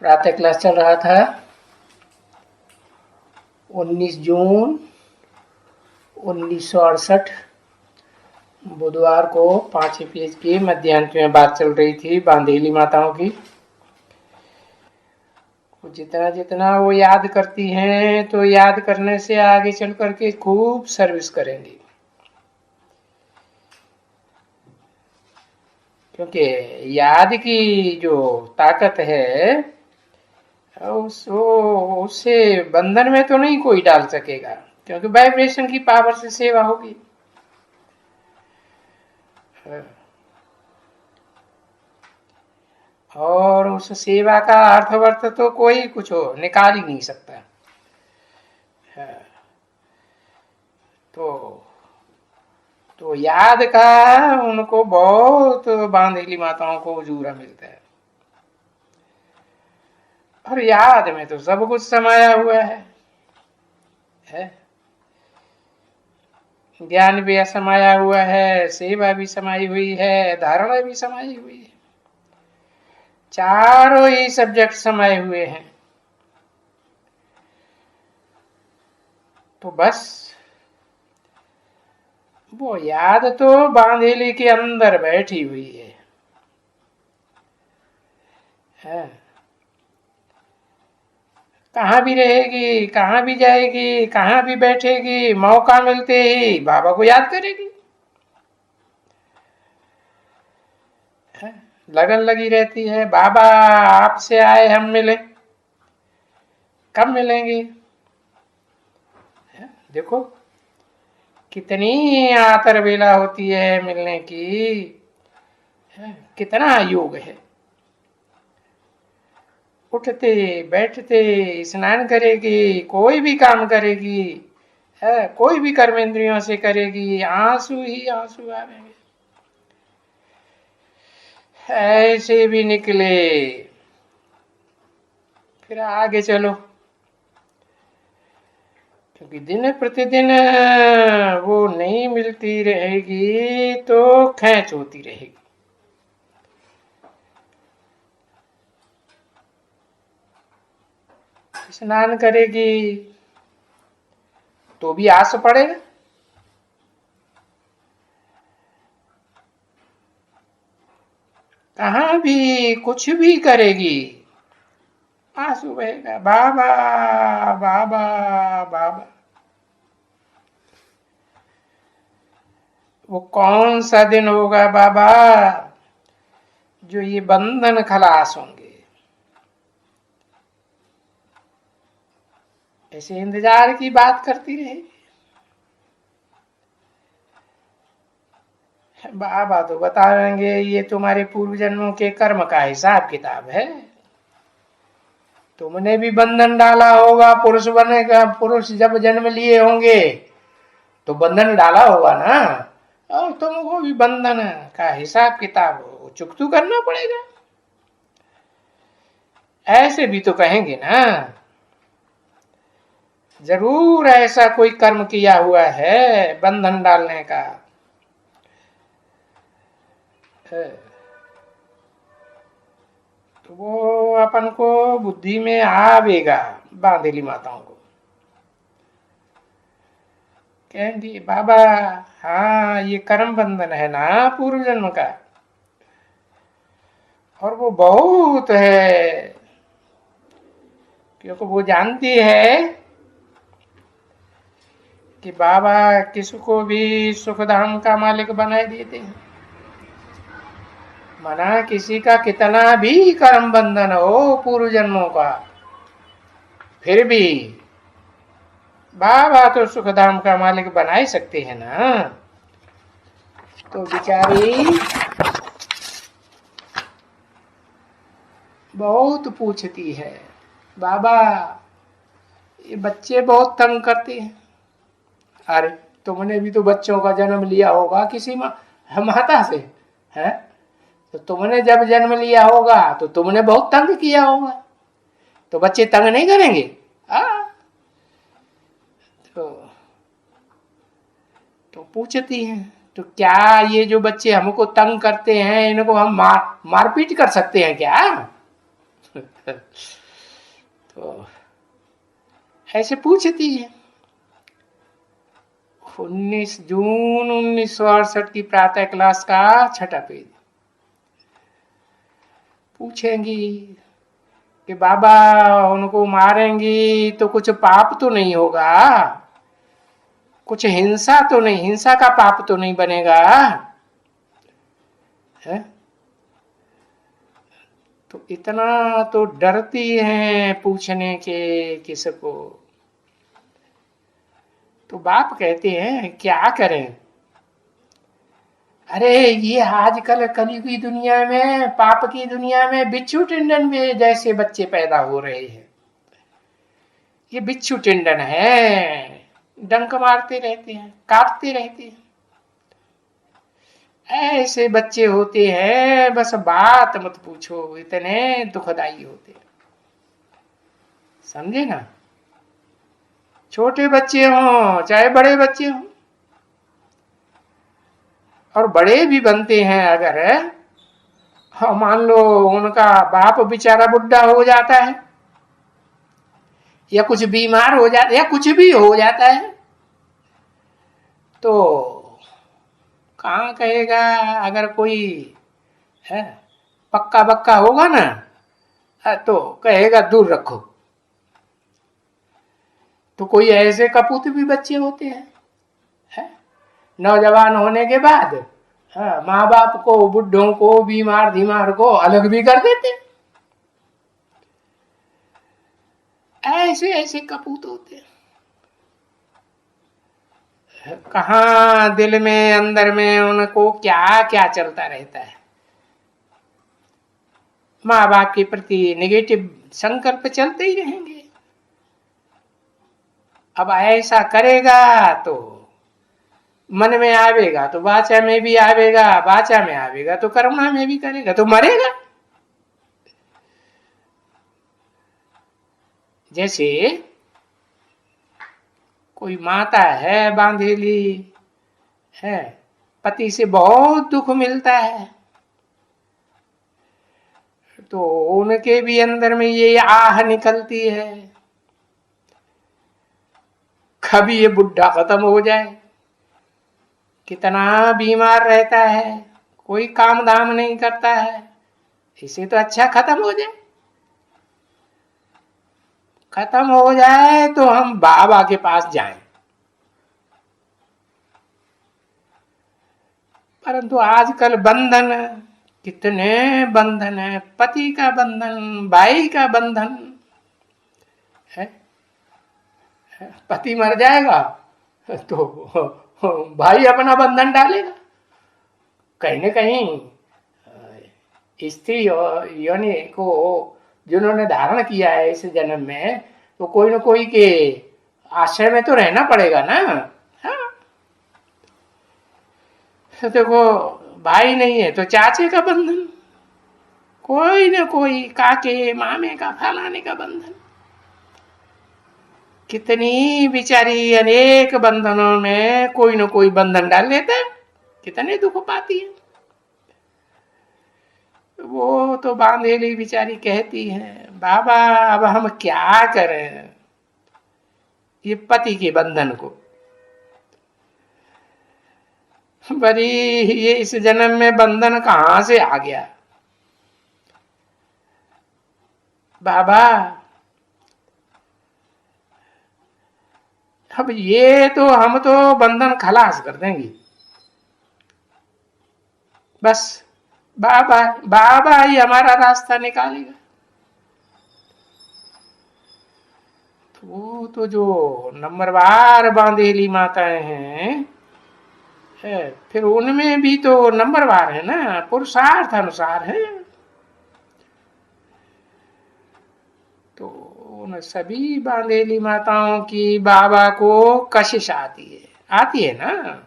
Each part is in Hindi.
प्रातः क्लास चल रहा था। 19 जून 1968 बुधवार को 5 पेज की मध्यांश में बात चल रही थी बांधेली माताओं की। जितना जितना वो याद करती हैं तो याद करने से आगे चल करके खूब सर्विस करेंगी, क्योंकि याद की जो ताकत है उससे बंधन में तो नहीं कोई डाल सकेगा, क्योंकि वाइब्रेशन की पावर से सेवा होगी। और उस सेवा का अर्थवर्थ तो कोई कुछ हो निकाल ही नहीं सकता। तो याद का उनको बहुत बांधेली माताओं को जूरा मिलता है। और याद में तो सब कुछ समाया हुआ है? ज्ञान भी समाया हुआ है, सेवा भी समाई हुई है, धारणा भी समाई हुई है, चारों ही सब्जेक्ट समाये हुए हैं। तो बस वो याद तो बांधेली के अंदर बैठी हुई है। कहाँ भी रहेगी, कहाँ भी जाएगी, कहाँ भी बैठेगी, मौका मिलते ही बाबा को याद करेगी। लगन लगी रहती है, बाबा आपसे आए हम मिले, कब मिलेंगे? देखो कितनी आतर बेला होती है मिलने की, कितना योग है। उठते बैठते स्नान करेगी, कोई भी काम करेगी, कोई भी कर्मेंद्रियों से करेगी, आंसू ही आंसू आएंगे। ऐसे भी निकले, फिर आगे चलो, क्योंकि दिन प्रतिदिन वो नहीं मिलती रहेगी तो खैच होती रहेगी। स्नान करेगी तो भी आस पड़ेगा, कहाँ भी कुछ भी करेगी आंसू बहेगा, बाबा बाबा बाबा। वो कौन सा दिन होगा बाबा जो ये बंधन खलास होंगे? ऐसे इंतजार की बात करती रहेगी। बाबा तो बताएंगे ये तुम्हारे पूर्व जन्मों के कर्म का हिसाब किताब है, तुमने भी बंधन डाला होगा, पुरुष बनेगा, पुरुष जब जन्म लिए होंगे तो बंधन डाला होगा ना, और तुमको भी बंधन का हिसाब किताब चुकतू करना पड़ेगा। ऐसे भी तो कहेंगे ना, जरूर ऐसा कोई कर्म किया हुआ है बंधन डालने का। तो वो अपन को बुद्धि में आवेगा। बांधेली माताओं को कहेंगी बाबा हाँ ये कर्म बंधन है ना पूर्व जन्म का, और वो बहुत है, क्योंकि वो जानती है कि बाबा किसको भी सुखधाम का मालिक बनाए देते हैं। मना किसी का कितना भी कर्म बंधन हो पूर्व जन्मों का, फिर भी बाबा तो सुखधाम का मालिक बना ही सकते हैं ना। तो बेचारी बहुत पूछती है, बाबा ये बच्चे बहुत तंग करते हैं। अरे तुमने भी तो बच्चों का जन्म लिया होगा किसी माता से, है? तो तुमने जब जन्म लिया होगा तो तुमने बहुत तंग किया होगा, तो बच्चे तंग नहीं करेंगे? तो पूछती हैं, तो क्या ये जो बच्चे हमको तंग करते हैं इनको हम मारपीट कर सकते हैं क्या? तो ऐसे पूछती है। 19 जून 1968 की प्रातः क्लास का 6ठा पेज। पूछेंगी कि बाबा उनको मारेंगी तो कुछ पाप तो नहीं होगा, कुछ हिंसा तो नहीं, हिंसा का पाप तो नहीं बनेगा है? तो इतना तो डरती हैं पूछने के किसको। तो बाप कहते हैं क्या करें। अरे ये आजकल कलयुगी दुनिया में, पाप की दुनिया में बिच्छू टिंडन में जैसे बच्चे पैदा हो रहे हैं। ये बिच्छू टिंडन है, डंक मारते रहते हैं, काटते रहते हैं। ऐसे बच्चे होते हैं, बस बात मत पूछो, इतने दुखदाई होते हैं। समझे ना? छोटे बच्चे हों चाहे बड़े बच्चे हों, और बड़े भी बनते हैं अगर, हाँ मान लो उनका बाप बेचारा बुढ़ा हो जाता है, या कुछ बीमार हो जाता है, या कुछ भी हो जाता है, तो कहाँ कहेगा। अगर कोई है पक्का बक्का होगा ना, तो कहेगा दूर रखो। तो कोई ऐसे कपूत भी बच्चे होते हैं, है? नौजवान होने के बाद हाँ, माँ बाप को, बुढ़ों को, बीमार धीमार को अलग भी कर देते। ऐसे ऐसे कपूत होते हैं। कहाँ दिल में अंदर में उनको क्या क्या चलता रहता है। माँ बाप के प्रति नेगेटिव संकल्प चलते ही रहेंगे। अब ऐसा करेगा तो मन में आवेगा, तो वाचा में भी आवेगा, वाचा में आवेगा तो करुणा में भी करेगा, तो मरेगा। जैसे कोई माता है बांधेली है, पति से बहुत दुख मिलता है, तो उनके भी अंदर में ये आह निकलती है, कभी ये बुढ़ा खत्म हो जाए। कितना बीमार रहता है, कोई काम धाम नहीं करता है, इसे तो अच्छा खत्म हो जाए। खत्म हो जाए तो हम बाबा के पास जाएं। परंतु आजकल बंधन, कितने बंधन है, पति का बंधन, भाई का बंधन है। पति मर जाएगा तो भाई अपना बंधन डालेगा। कहीं न कहीं स्त्री योनि को जिन्होंने धारण किया है इस जन्म में, तो कोई न कोई के आश्रय में तो रहना पड़ेगा ना। हाँ, देखो भाई नहीं है तो चाचे का बंधन, कोई न कोई काके मामे का फलाने का बंधन। कितनी बेचारी अनेक बंधनों में कोई न कोई बंधन डाल लेता है, कितने दुख पाती है। वो तो बांधेली बेचारी कहती है बाबा अब हम क्या करें ये पति के बंधन को। बड़ी ये इस जन्म में बंधन कहां से आ गया बाबा। अब ये तो हम तो बंधन खलास कर देंगे बस, बाबा बाबा ही हमारा रास्ता निकालेगा। तो वो तो जो नंबरवार बांधेली माताएं हैं है, फिर उनमें भी तो नंबरवार है ना, पुरुषार्थ अनुसार है। तो उन सभी बांधेली माताओं की बाबा को कशिश आती है ना।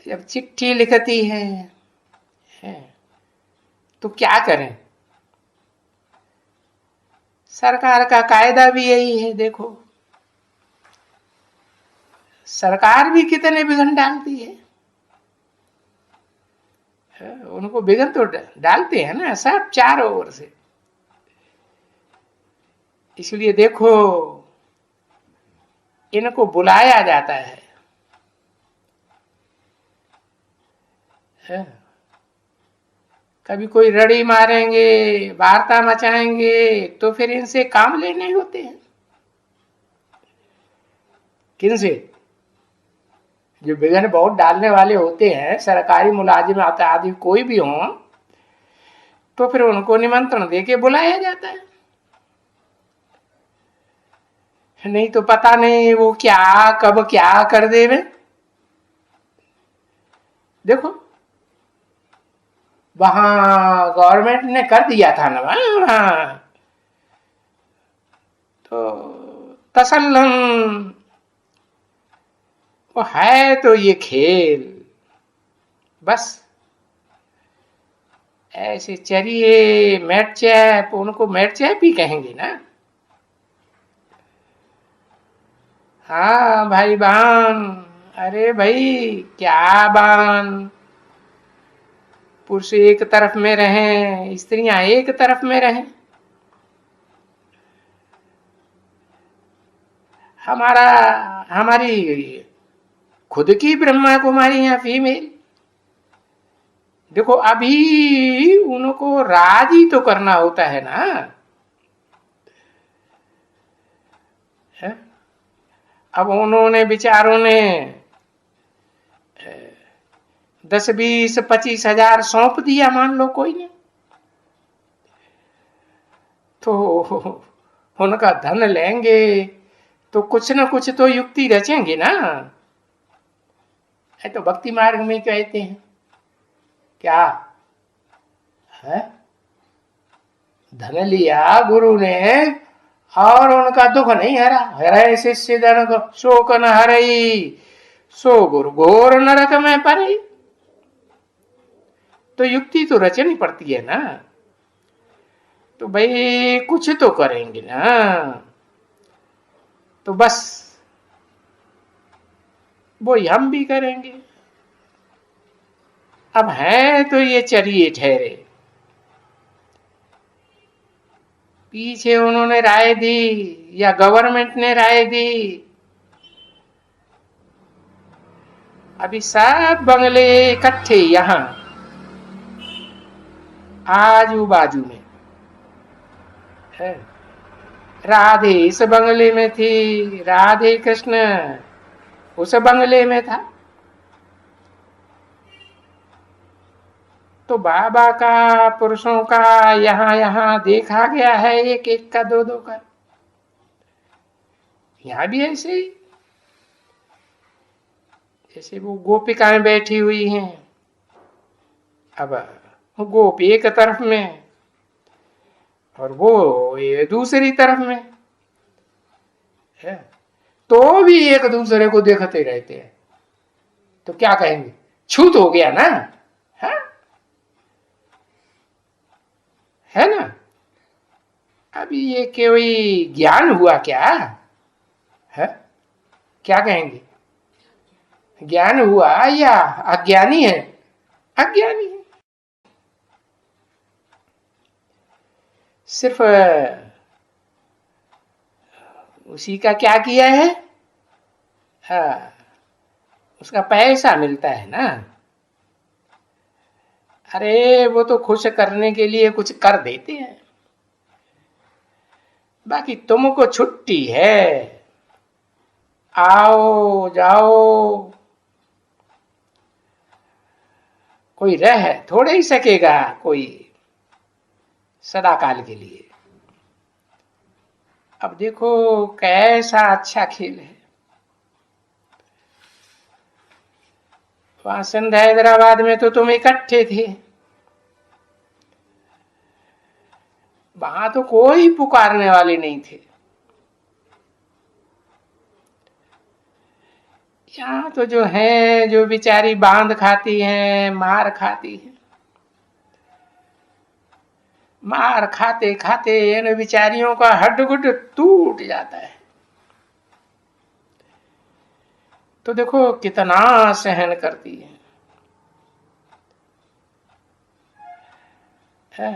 जब चिट्ठी लिखती है तो क्या करें। सरकार का कायदा भी यही है, देखो सरकार भी कितने विघन डालती है। उनको बिगन तो डालते हैं ना सब चारों ओर से। इसलिए देखो इनको बुलाया जाता है। कभी कोई रड़ी मारेंगे, वार्ता मचाएंगे, तो फिर इनसे काम लेने होते हैं। किनसे? जो बिगन बहुत डालने वाले होते हैं, सरकारी मुलाजिम आदि कोई भी हो, तो फिर उनको निमंत्रण देके बुलाया जाता है। नहीं तो पता नहीं वो क्या कब क्या कर देवे। देखो वहां गवर्नमेंट ने कर दिया था ना वहां, तो तसल्लम वो है तो ये खेल बस। ऐसे चरिए मैट चैप, उनको मैट चैप ही कहेंगे ना। हाँ भाई बहन, अरे भाई क्या बान, पुरुष एक तरफ में रहें, स्त्रियां एक तरफ में रहें। हमारा हमारी खुद की ब्रह्मा कुमारी या फीमेल, देखो अभी उनको राजी तो करना होता है ना, है? अब उन्होंने बेचारों ने 10-20-25 हजार सौंप दिया मान लो कोई ने, तो उनका धन लेंगे तो कुछ ना कुछ तो युक्ति रचेंगे ना। है तो भक्ति मार्ग में कहते हैं क्या है, धन लिया गुरु ने और उनका दुख नहीं हरा। हरे शिष्य धन को शोक न हरई, सो गुरु घोर नरक में पड़ई। तो युक्ति तो रचनी पड़ती है ना, तो भाई कुछ तो करेंगे ना, तो बस वो हम भी करेंगे। अब है तो ये चरिए ठहरे, पीछे उन्होंने राय दी या गवर्नमेंट ने राय दी। अभी सब बंगले इकट्ठे यहां आजू बाजू में है। राधे इस बंगले में थी, राधे कृष्ण उस बंगले में था। तो बाबा का पुरुषों का यहाँ यहाँ देखा गया है, एक एक का दो दो का। यहाँ भी ऐसे ही, जैसे वो गोपिकाएं बैठी हुई हैं, अब गोपी एक तरफ में और वो ये दूसरी तरफ में है, तो भी एक दूसरे को देखते रहते हैं। तो क्या कहेंगे, छूत हो गया ना, है ना। अभी ये कोई ज्ञान हुआ क्या है, क्या कहेंगे, ज्ञान हुआ या अज्ञानी है? अज्ञानी है। सिर्फ उसी का क्या किया है, हाँ उसका पैसा मिलता है ना। अरे वो तो खुश करने के लिए कुछ कर देते हैं, बाकी तुमको छुट्टी है, आओ जाओ, कोई रह थोड़े ही सकेगा कोई सदा काल के लिए। अब देखो कैसा अच्छा खेल है। वहां सिंध हैदराबाद में तो तुम इकट्ठे थे, वहां तो कोई पुकारने वाले नहीं थे। यहाँ तो जो है, जो बेचारी बांध खाती हैं, मार खाती है, मार खाते खाते इन बेचारियों का हड्ड-गुड्ड टूट जाता है। तो देखो कितना सहन करती है। है।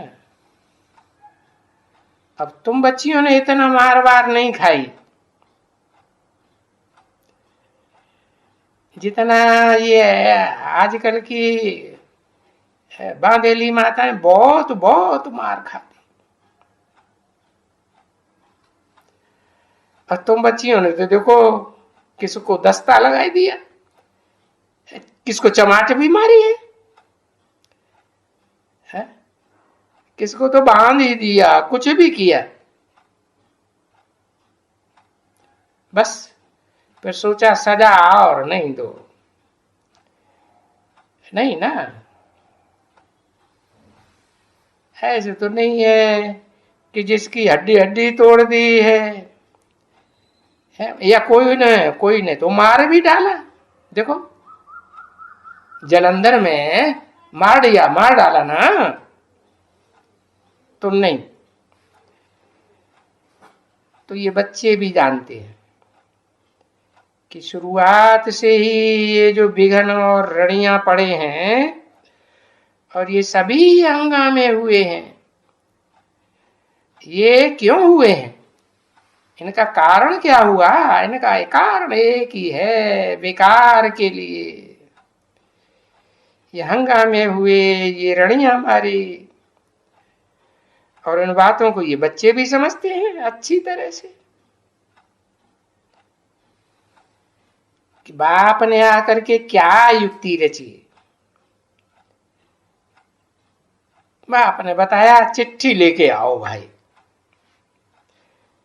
अब तुम बच्चियों ने इतना मार वार नहीं खाई जितना ये आजकल की बांधेली माताएं बहुत बहुत मार खाती। और तुम बच्चियों ने तो देखो किसको दस्ता लगाई दिया, किसको चमाट भी मारी है? किसको तो बांध ही दिया, कुछ भी किया। बस फिर सोचा सजा और नहीं दो, नहीं ना। ऐसे तो नहीं है कि जिसकी हड्डी हड्डी तोड़ दी है या कोई ने तो मार भी डाला। देखो जलंधर में मार डाला ना, तो नहीं। तो ये बच्चे भी जानते हैं कि शुरुआत से ही ये जो बिघन और रड़ियां पड़े हैं और ये सभी हंगामे हुए हैं, ये क्यों हुए हैं, इनका कारण क्या हुआ? इनका कारण एक ही है, बेकार के लिए ये हंगामे हुए, ये रड़ियां मारी। और इन बातों को ये बच्चे भी समझते हैं अच्छी तरह से कि बाप ने आकर के क्या युक्ति रची। बाप ने बताया चिट्ठी लेके आओ भाई,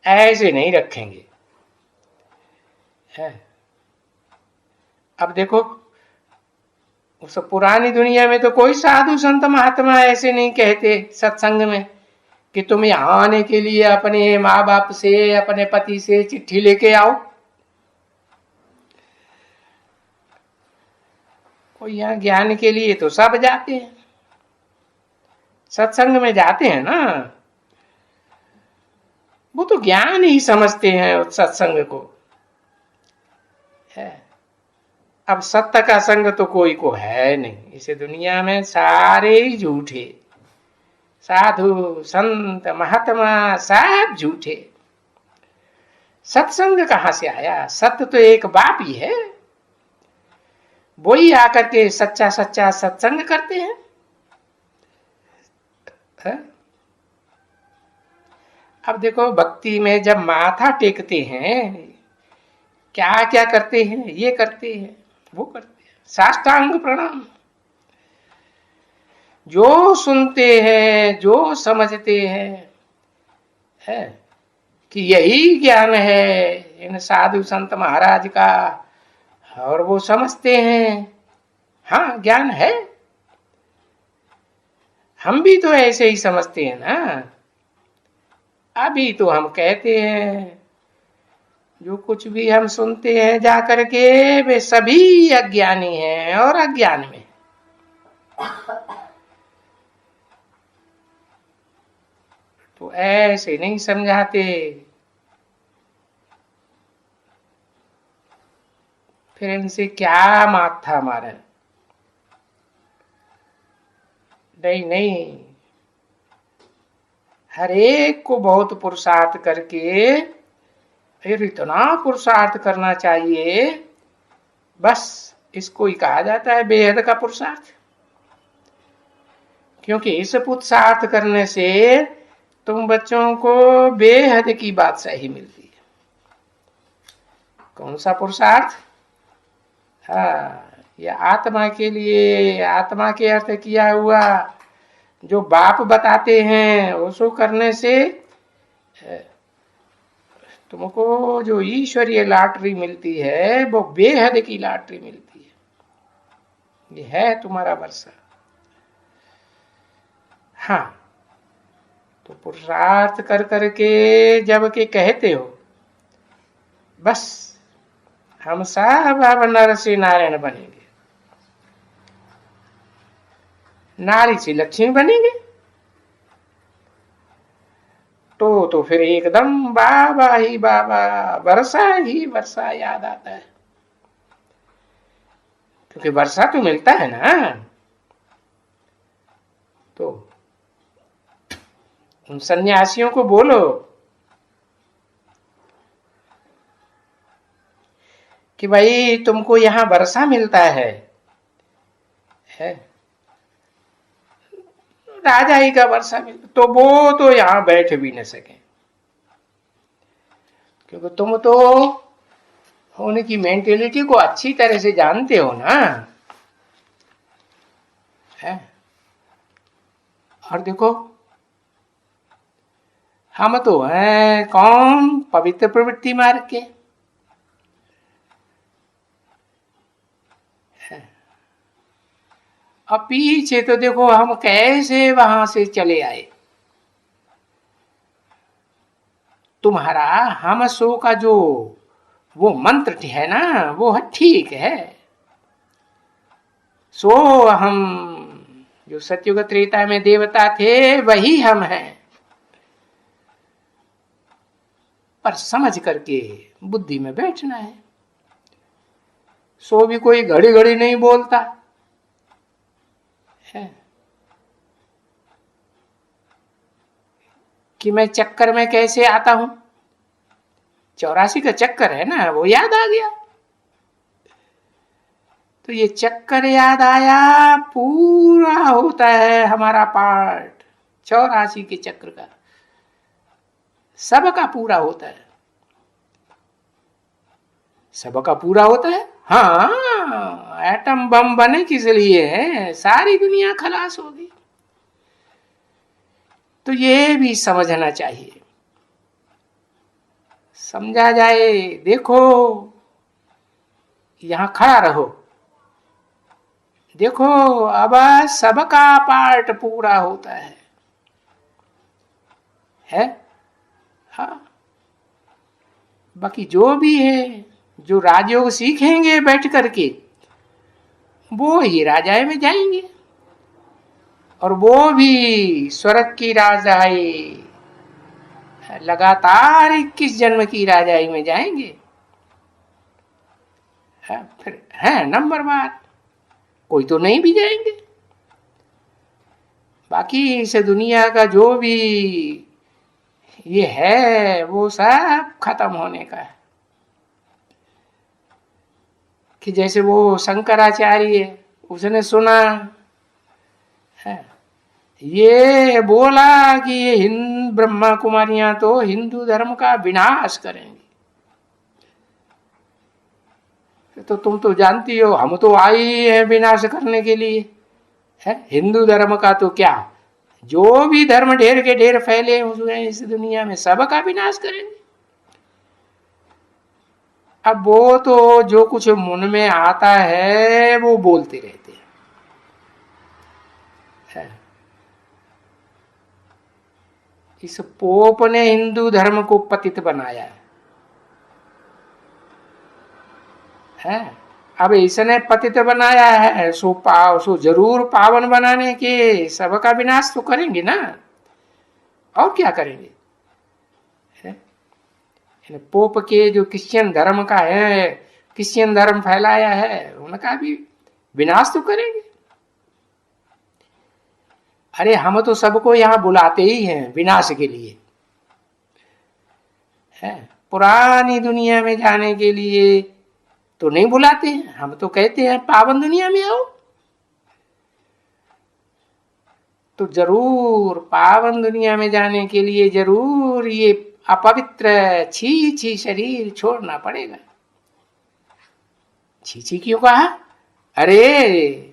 ऐसे नहीं रखेंगे है। अब देखो उस पुरानी दुनिया में तो कोई साधु संत महात्मा ऐसे नहीं कहते सत्संग में कि तुम यहां आने के लिए अपने माँ बाप से, अपने पति से चिट्ठी लेके आओ। कोई यहाँ ज्ञान के लिए तो सब जाते हैं, सत्संग में जाते हैं ना, वो तो ज्ञान ही समझते हैं उस सत्संग को है। अब सत्य का संग तो कोई को है नहीं इस दुनिया में, सारे ही झूठे, साधु संत महात्मा सब झूठे। सत्संग कहां से आया? सत्य तो एक बाप ही है, वो ही आकर के सच्चा सच्चा सत्संग करते हैं है? अब देखो भक्ति में जब माथा टेकते हैं क्या क्या करते हैं, ये करते हैं वो करते हैं, साष्टांग प्रणाम। जो सुनते हैं, जो समझते हैं है कि यही ज्ञान है इन साधु संत महाराज का, और वो समझते हैं हाँ ज्ञान है। हम भी तो ऐसे ही समझते हैं ना। अभी तो हम कहते हैं जो कुछ भी हम सुनते हैं जाकर के वे सभी अज्ञानी हैं और अज्ञान में। तो ऐसे नहीं समझाते। फिर इनसे क्या माथा मारे? नहीं नहीं, हर एक को बहुत पुरुषार्थ करके, फिर इतना पुरुषार्थ करना चाहिए, बस इसको ही कहा जाता है बेहद का पुरुषार्थ। क्योंकि इस पुरुषार्थ करने से तुम बच्चों को बेहद की बात सही मिलती है। कौन सा पुरुषार्थ? हाँ, ये आत्मा के लिए, आत्मा के अर्थ किया हुआ जो बाप बताते हैं उसको करने से तुमको जो ईश्वरीय लॉटरी मिलती है वो बेहद की लॉटरी मिलती है। ये है तुम्हारा वर्षा। हाँ, तो पुरुषार्थ कर करके जब के कहते हो बस हम सब अब नर से नारायण बनेंगे, नारी से लक्ष्मी बनेंगे, तो फिर एकदम बाबा ही बाबा, वर्षा ही वर्षा याद आता है। क्योंकि वर्षा तो मिलता है ना। तो उन सन्यासियों को बोलो कि भाई तुमको यहां वर्षा मिलता है राजा ही का वर्षा मिलता, तो वो तो यहां बैठ भी न सके, क्योंकि तुम तो उनकी मेंटेलिटी को अच्छी तरह से जानते हो ना, है। और देखो हम तो हैं कौन, पवित्र प्रवृत्ति मार्ग के, अब पीछे तो देखो हम कैसे वहां से चले आए। तुम्हारा हम सो का जो वो मंत्र है ना, वो ठीक है। सो हम जो सतयुग त्रेता में देवता थे वही हम हैं, पर समझ करके बुद्धि में बैठना है। सो भी कोई घड़ी घड़ी नहीं बोलता है कि मैं चक्कर में कैसे आता हूं, 84 का चक्कर है ना, वो याद आ गया। तो ये चक्कर याद आया, पूरा होता है हमारा पार्ट 84 के चक्र का, सबका पूरा होता है, सबका पूरा होता है। हाँ, एटम बम बने किस लिए है, सारी दुनिया खलास होगी। तो ये भी समझना चाहिए, समझा जाए। देखो यहां खड़ा रहो, देखो अब सबका पार्ट पूरा होता है। हाँ, बाकी जो भी है, जो राजयोग सीखेंगे बैठ करके, वो ही राजाए में जाएंगे, और वो भी स्वर्ग की राजाई, लगातार 21 जन्म की राजाई में जाएंगे। फिर है नंबरवार, कोई तो नहीं भी जाएंगे। बाकी इस दुनिया का जो भी ये है वो सब खत्म होने का है। कि जैसे वो शंकराचार्य, उसने सुना है, ये बोला कि ये हिंद ब्रह्मा कुमारियां तो हिंदू धर्म का विनाश करेंगी। तो तुम तो जानती हो हम तो आए हैं विनाश करने के लिए, है। हिंदू धर्म का तो क्या, जो भी धर्म ढेर के ढेर फैले हुए इस दुनिया में सबका विनाश करेंगे। अब वो तो जो कुछ मन में आता है वो बोलते रहते हैं। इस पोप ने हिंदू धर्म को पतित बनाया है। अब इसने पतित बनाया है, सो जरूर पावन बनाने के सबका विनाश तो करेंगे ना, और क्या करेंगे। पोप के जो क्रिश्चियन धर्म का है, क्रिश्चियन धर्म फैलाया है, उनका भी विनाश तो करेंगे। अरे हम तो सबको यहाँ बुलाते ही हैं विनाश के लिए, है। पुरानी दुनिया में जाने के लिए तो नहीं बुलाते हैं, हम तो कहते हैं पावन दुनिया में आओ। तो जरूर पावन दुनिया में जाने के लिए जरूर ये अपवित्र छी छी शरीर छोड़ना पड़ेगा। छी छी क्यों कहा, अरे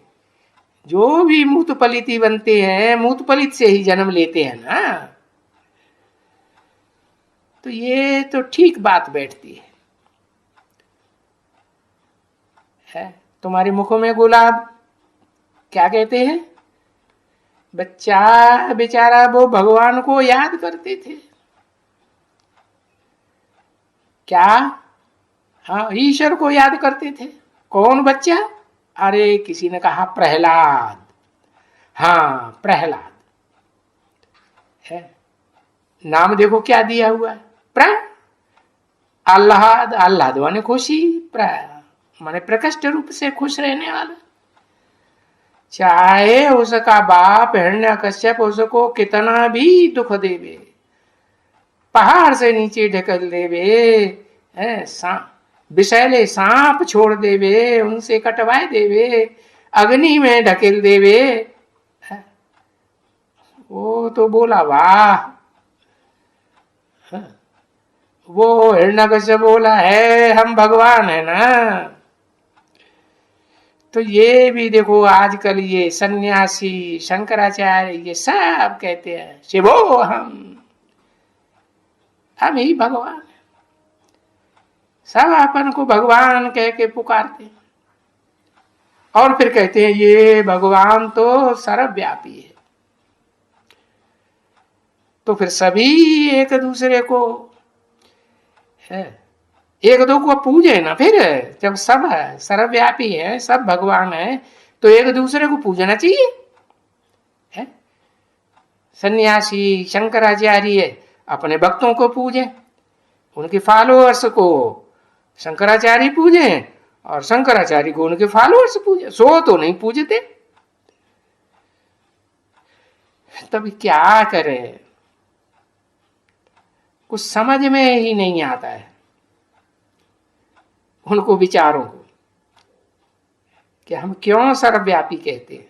जो भी मूत पलिती बनते हैं, मूत पलित से ही जन्म लेते हैं ना, तो ये तो ठीक बात बैठती है। तुम्हारे मुखों में गुलाब, क्या कहते हैं, बच्चा बेचारा वो भगवान को याद करते थे, क्या, हाँ ईश्वर को याद करते थे। कौन बच्चा, अरे किसी ने कहा प्रहलाद, हाँ प्रहलाद है। नाम देखो क्या दिया हुआ है, आह्लाद, आह्लाद माने खुशी, माने प्रकट रूप से खुश रहने वाला। चाहे उसका बाप हिरण्यकश्यप उसको कितना भी दुख देवे, पहाड़ से नीचे ढकेल देवे, विषैले सांप छोड़ देवे, उनसे कटवाए देवे, अग्नि में ढकेल देवे, वो तो बोला वाह। वो हिरण्यकश्यप बोला है हम भगवान है ना। तो ये भी देखो आजकल ये सन्यासी शंकराचार्य ये सब कहते हैं शिवो हम ही भगवान, सब अपन को भगवान कह के पुकारते और फिर कहते हैं ये भगवान तो सर्वव्यापी है। तो फिर सभी एक दूसरे को एक दो को पूजे ना, फिर जब सब है सर्वव्यापी है सब भगवान है तो एक दूसरे को पूजना चाहिए है? सन्यासी शंकराचार्य अपने भक्तों को पूजे, उनके फॉलोअर्स को शंकराचार्य पूजे और शंकराचार्य को उनके फॉलोअर्स पूजे, सो तो नहीं पूजते। तभी क्या करें, कुछ समझ में ही नहीं आता है उनको विचारों को कि हम क्यों सर्वव्यापी कहते हैं,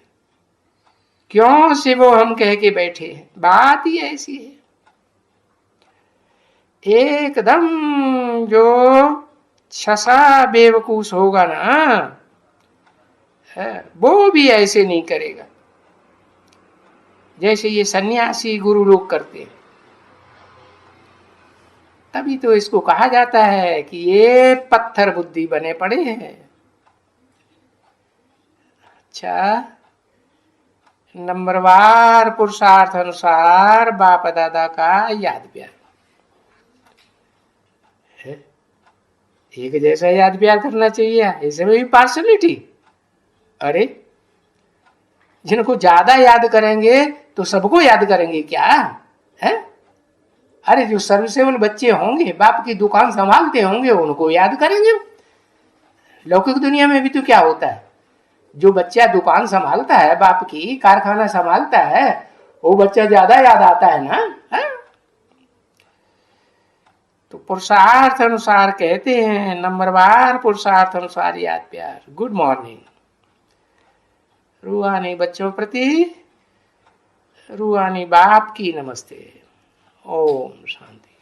क्यों शिवो हम कह के बैठे हैं। बात ही ऐसी है, एकदम जो छसा बेवकूफ होगा ना वो भी ऐसे नहीं करेगा जैसे ये सन्यासी गुरु लोग करते हैं। तभी तो इसको कहा जाता है कि ये पत्थर बुद्धि बने पड़े हैं। अच्छा, नंबरवार पुरुषार्थ अनुसार बाप दादा का याद प्यार, एक जैसा याद प्यार करना चाहिए, इसमें भी पार्शलिटी। अरे जिनको ज्यादा याद करेंगे तो सबको याद करेंगे क्या है? अरे जो सर्विसेबल बच्चे होंगे, बाप की दुकान संभालते होंगे, उनको याद करेंगे। लौकिक दुनिया में भी तो क्या होता है, जो बच्चा दुकान संभालता है, बाप की कारखाना संभालता है, वो बच्चा ज्यादा याद आता है ना है? तो पुरुषार्थ अनुसार कहते हैं, नंबरवार पुरुषार्थ अनुसार याद प्यार। Good morning. रूहानी बच्चों प्रति रूहानी बाप की नमस्ते। ओम शांति।